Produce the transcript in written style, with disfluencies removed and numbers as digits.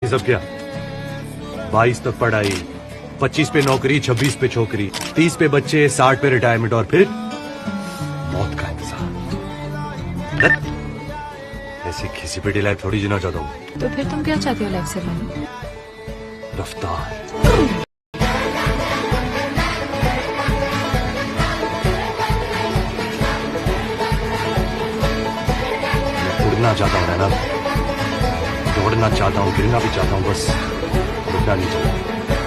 ये सब क्या? 22 तक पढ़ाई, 25 पे नौकरी, 26 पे छोकरी, 30 पे बच्चे, 60 पे रिटायरमेंट और फिर मौत का इंतजार। ऐसी किसी पिटी लाइफ थोड़ी जीना चाहता हूँ। तो फिर तुम क्या चाहते हो लाइफ से मैंने? रफ्तार। उड़ना चाहता हूँ ना, दौड़ना चाहता हूँ, गिरना भी चाहता हूँ, बस रुकना नहीं चाहता।